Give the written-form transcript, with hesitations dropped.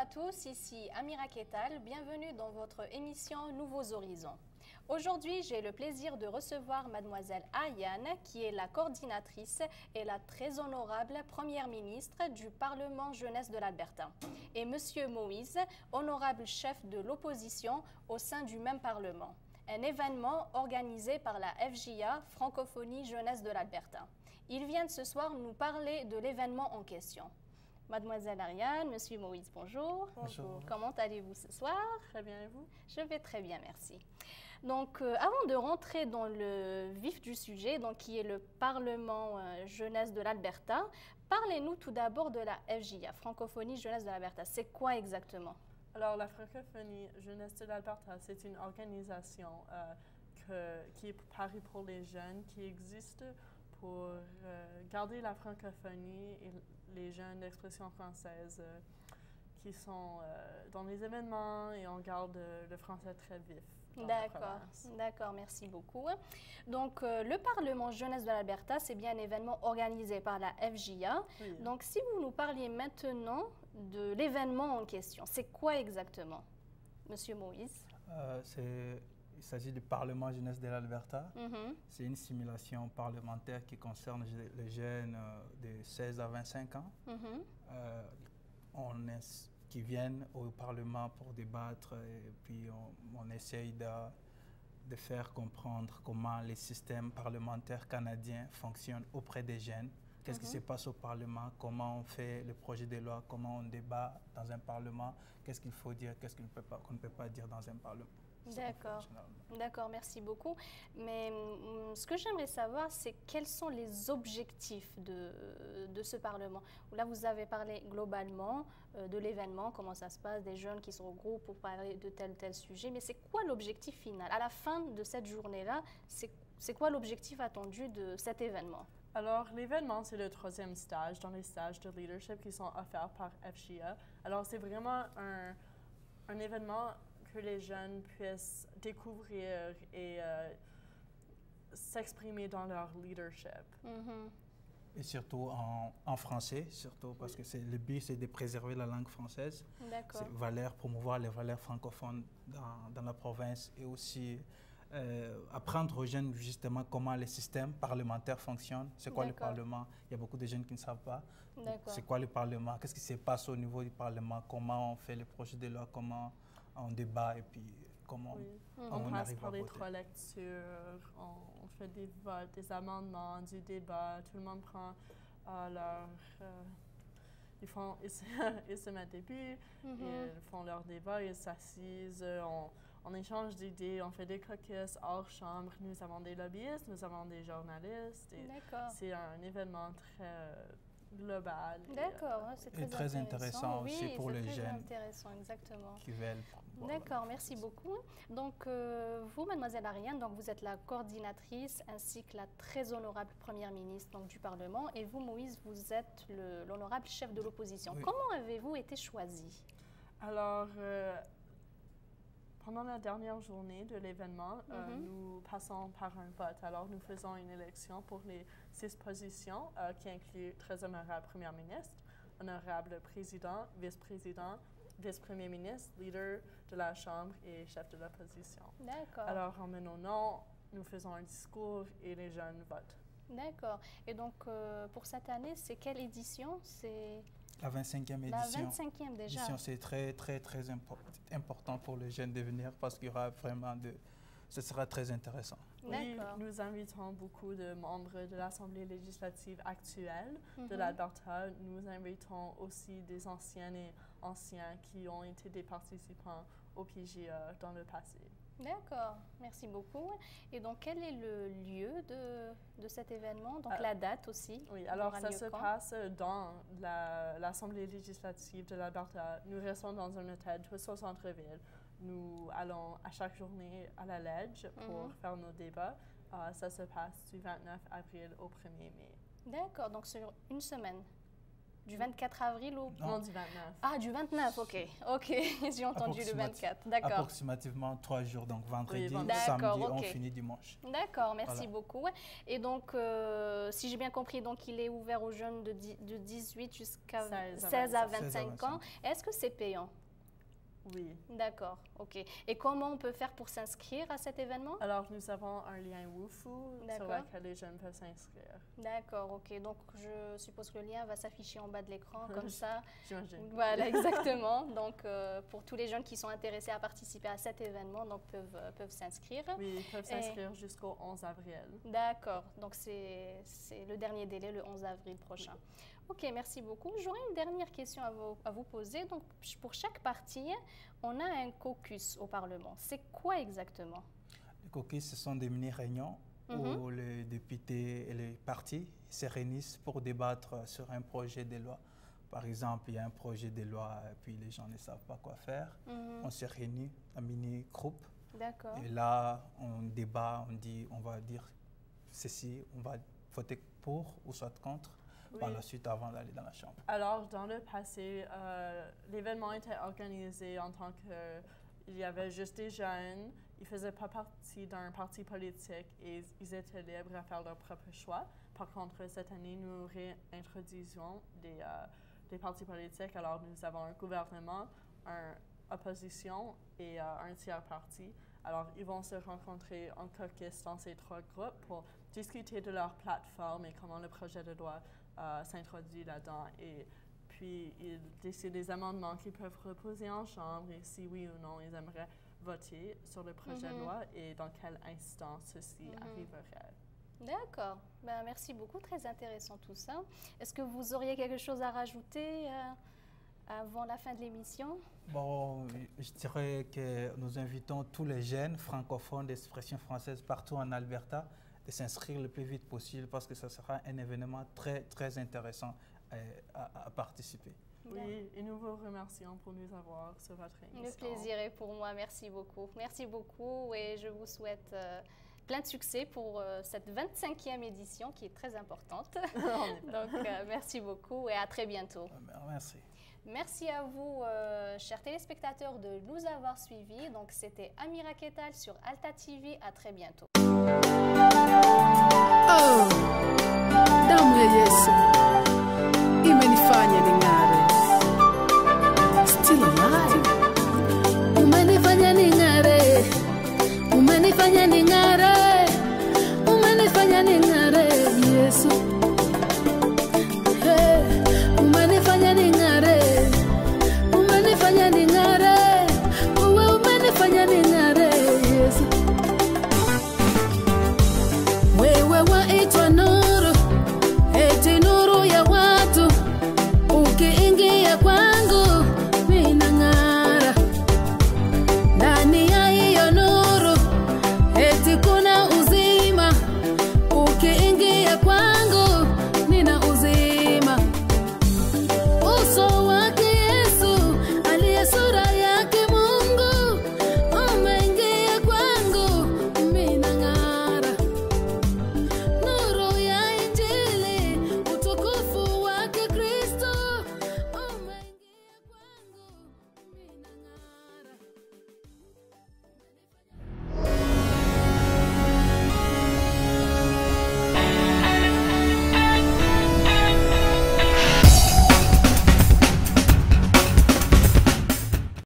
à tous, ici Amira Ketal, bienvenue dans votre émission Nouveaux Horizons. Aujourd'hui, j'ai le plaisir de recevoir mademoiselle Ayane, qui est la coordinatrice et la très honorable première ministre du Parlement jeunesse de l'Alberta, et monsieur Moïse, honorable chef de l'opposition au sein du même Parlement. Un événement organisé par la FJA, Francophonie jeunesse de l'Alberta. Ils viennent ce soir nous parler de l'événement en question. Mademoiselle Ariane, Monsieur Moïse, bonjour. Bonjour. Comment allez-vous ce soir? Très bien, et vous? Je vais très bien, merci. Donc, avant de rentrer dans le vif du sujet, donc, qui est le Parlement jeunesse de l'Alberta, parlez-nous tout d'abord de la FJA, Francophonie jeunesse de l'Alberta. C'est quoi exactement? Alors, la Francophonie jeunesse de l'Alberta, c'est une organisation qui est préparée pour les jeunes, qui existe pour garder la francophonie et les jeunes d'expression française qui sont dans les événements, et on garde le français très vif. D'accord, merci beaucoup. Donc, le Parlement jeunesse de l'Alberta, c'est bien un événement organisé par la FJA. Oui. Donc, si vous nous parliez maintenant de l'événement en question, c'est quoi exactement, Monsieur Moïse? Il s'agit du Parlement jeunesse de l'Alberta. Mhm. C'est une simulation parlementaire qui concerne les jeunes de 16 à 25 ans Mhm. qui viennent au Parlement pour débattre, et puis on essaye de faire comprendre comment les systèmes parlementaires canadiens fonctionnent auprès des jeunes. Qu'est-ce qui se passe au Parlement, comment on fait le projet de loi, comment on débat dans un Parlement, qu'est-ce qu'il faut dire, qu'est-ce qu'on ne peut pas dire dans un Parlement. D'accord, merci beaucoup. Mais ce que j'aimerais savoir, c'est quels sont les objectifs de ce Parlement. Là, vous avez parlé globalement de l'événement, comment ça se passe, des jeunes qui se regroupent pour parler de tel sujet, mais c'est quoi l'objectif final? À la fin de cette journée-là, c'est quoi l'objectif attendu de cet événement? Alors, l'événement, c'est le 3e stage dans les stages de leadership qui sont offerts par FJA. Alors, c'est vraiment un événement que les jeunes puissent découvrir et s'exprimer dans leur leadership. Mhm. Et surtout en français, surtout parce que le but, c'est de préserver la langue française. D'accord. C'est promouvoir les valeurs francophones dans la province, et aussi apprendre aux jeunes justement comment les systèmes parlementaires fonctionnent. C'est quoi le Parlement? Il y a beaucoup de jeunes qui ne savent pas. C'est quoi le Parlement? Qu'est-ce qui se passe au niveau du Parlement? Comment on fait les projets de loi? Comment on débat, et puis comment on passe par les 3 voter. lectures, on fait des votes, des amendements, du débat, tout le monde prend leur... ils se mettent des buts, ils font leur débat, ils s'assisent, on échange d'idées, on fait des caucus hors chambre, nous avons des lobbyistes, nous avons des journalistes. C'est un événement très global. D'accord, c'est très intéressant aussi pour les jeunes. Intéressant, exactement. Qui veulent. D'accord, merci beaucoup. Donc, vous, mademoiselle Ariane, donc vous êtes la coordinatrice ainsi que la très honorable première ministre donc, du Parlement, et vous, Moïse, vous êtes l'honorable chef de l'opposition. Oui. Comment avez-vous été choisi? Alors, pendant la dernière journée de l'événement, nous passons par un vote. Alors, nous faisons une élection pour les 6 positions qui incluent très honorable première ministre, honorable président, vice-président, vice-premier ministre, leader de la Chambre et chef de l'opposition. D'accord. Alors, en menant nom, nous faisons un discours et les jeunes votent. D'accord. Et donc, pour cette année, c'est quelle édition? C'est la 25e édition. La 25e déjà. C'est très important pour les jeunes de venir, parce qu'il y aura vraiment ce sera très intéressant. Oui, nous invitons beaucoup de membres de l'Assemblée législative actuelle de l'Alberta. Nous invitons aussi des anciennes et anciens qui ont été des participants au PJA dans le passé. D'accord, merci beaucoup. Et donc, quel est le lieu de cet événement? Donc, la date aussi? Oui, alors ça se passe dans l'Assemblée législative de l'Alberta. Nous restons dans un hôtel tous au centre-ville. Nous allons à chaque journée à la Ledge pour faire nos débats. Ça se passe du 29 avril au 1er mai. D'accord, donc sur une semaine? Du 24 avril ou... Non, du 29. Ah, du 29, ok. Ok, j'ai entendu le 24. D'accord. Approximativement 3 jours, donc vendredi, Oui, samedi, ok. on finit dimanche. D'accord, merci Voilà. beaucoup. Et donc, si j'ai bien compris, donc il est ouvert aux jeunes de 18 jusqu'à 16 à 25 ans. Est-ce que c'est payant? Oui. D'accord, ok. Et comment on peut faire pour s'inscrire à cet événement? Alors, nous avons un lien Wufu sur D'accord. lequel les jeunes peuvent s'inscrire. D'accord, ok. Donc, je suppose que le lien va s'afficher en bas de l'écran, comme ça. J'imagine. Voilà, exactement. Donc, pour tous les jeunes qui sont intéressés à participer à cet événement, donc peuvent s'inscrire. Oui, ils peuvent s'inscrire jusqu'au 11 avril. D'accord. Donc, c'est le dernier délai, le 11 avril prochain. Oui. Ok, merci beaucoup. J'aurais une dernière question à vous poser. Donc, pour chaque parti, on a un caucus au Parlement. C'est quoi exactement? Les caucus, ce sont des mini-réunions où les députés et les partis se réunissent pour débattre sur un projet de loi. Par exemple, il y a un projet de loi et puis les gens ne savent pas quoi faire. On se réunit, un mini-groupe. D'accord. Et là, on débat, on va dire ceci, on va voter pour ou soit contre. Oui. Par la suite, avant d'aller dans la chambre. Alors, dans le passé, l'événement était organisé en tant qu'il y avait juste des jeunes. Ils ne faisaient pas partie d'un parti politique et ils étaient libres à faire leur propre choix. Par contre, cette année, nous réintroduisons des partis politiques. Alors, nous avons un gouvernement, une opposition et un tiers parti. Alors, ils vont se rencontrer en caucus dans ces 3 groupes pour discuter de leur plateforme et comment le projet de loi s'introduit là-dedans. Et puis, ils décident des amendements qu'ils peuvent reposer en chambre et si oui ou non, ils aimeraient voter sur le projet de loi et dans quel instant ceci arriverait. D'accord. Ben, merci beaucoup. Très intéressant tout ça. Est-ce que vous auriez quelque chose à rajouter avant la fin de l'émission? Bon, je dirais que nous invitons tous les jeunes francophones d'expression française partout en Alberta de s'inscrire le plus vite possible parce que ce sera un événement très, très intéressant à participer. Oui, et nous vous remercions pour nous avoir sur votre émission. Le plaisir est pour moi. Merci beaucoup. Merci beaucoup et je vous souhaite plein de succès pour cette 25e édition qui est très importante. Donc, merci beaucoup et à très bientôt. Merci. Merci à vous, chers téléspectateurs, de nous avoir suivis. Donc, c'était Amira Ketal sur Alta TV. À très bientôt. Oh, damu ya Yesu imenifanya ning'are. Still alive. Umenifanya ning'are. Umenifanya ning'are. Umenifanya ning'are, Yesu. Hey, umenifanya ning'are. Umenifanya ning'are. Uwe umenifanya ning'are, Yesu. Wewe waitwa